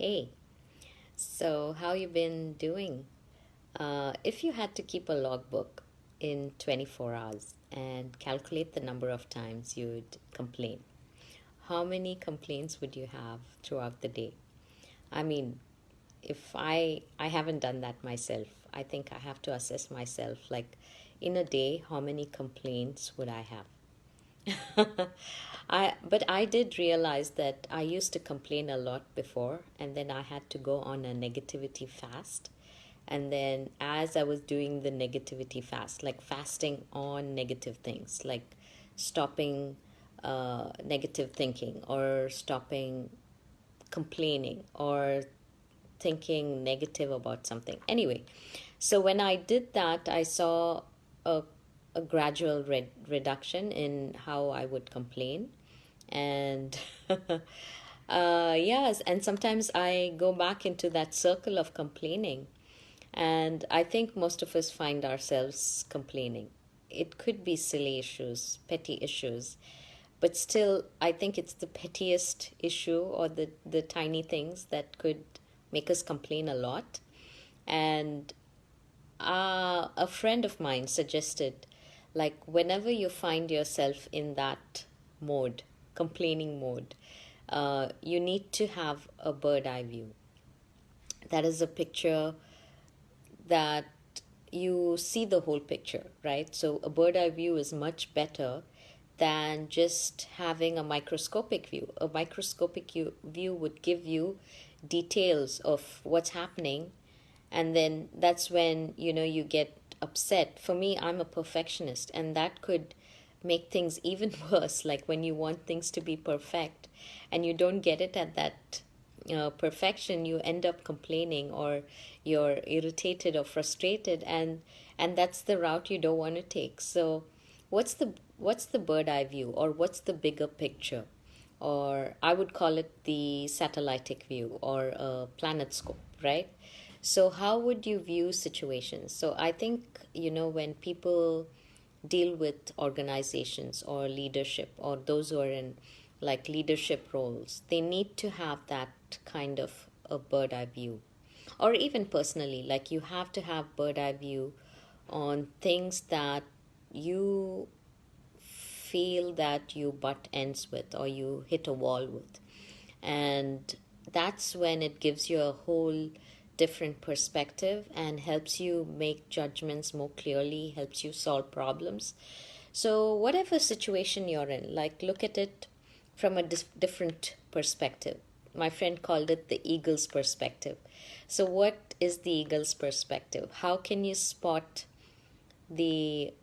Hey, so how you been doing? If you had to keep a logbook in 24 hours and calculate the number of times you'd complain, how many complaints would you have throughout the day? I mean, if I haven't done that myself, I think I have to assess myself like in a day, how many complaints would I have? But I did realize that I used to complain a lot before, and then I had to go on a negativity fast. And then as I was doing the negativity fast, like fasting on negative things, like stopping negative thinking or stopping complaining or thinking negative about something. Anyway, so when I did that, I saw a, a gradual reduction in how I would complain. And yes, and sometimes I go back into that circle of complaining. And I think most of us find ourselves complaining. It could be silly issues, petty issues, but still, I think it's the pettiest issue or the tiny things that could make us complain a lot. And a friend of mine suggested, like, whenever you find yourself in that mode, complaining mode, you need to have a bird eye view. That is a picture that you see the whole picture, right? So a bird eye view is much better than just having a microscopic view. A microscopic view would give you details of what's happening, and then that's when you get upset. For me, I'm a perfectionist, and that could make things even worse, like when you want things to be perfect and you don't get it at that perfection, you end up complaining or you're irritated or frustrated, and that's the route you don't want to take. So what's the bird eye view, or what's the bigger picture? Or I would call it the satellitic view or a planet scope, right? So how would you view situations? So I think, when people deal with organizations or leadership, or those who are in like leadership roles, they need to have that kind of a bird eye view. Or even personally, like you have to have bird eye view on things that you feel that you butt ends with or you hit a wall with. And that's when it gives you a whole different perspective and helps you make judgments more clearly, helps you solve problems. So, whatever situation you're in, like look at it from a different perspective. My friend called it the eagle's perspective. So, what is the eagle's perspective? How can you spot the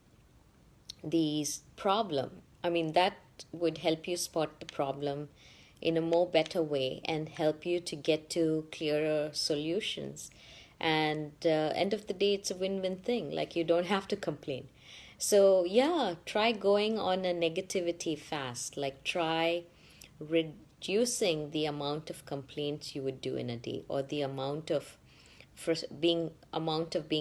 problem? I mean, that would help you spot the problem in a more better way and help you to get to clearer solutions. And end of the day, it's a win-win thing. Like you don't have to complain. So yeah, try going on a negativity fast. Like try reducing the amount of complaints you would do in a day, or the amount of being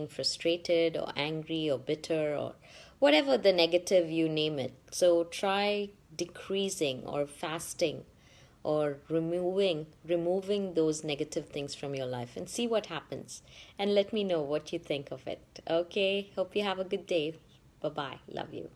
frustrated or angry or bitter or whatever the negative you name it. So try decreasing or fasting or removing those negative things from your life and see what happens, and let me know what you think of it. Okay, hope you have a good day. Bye bye, love you.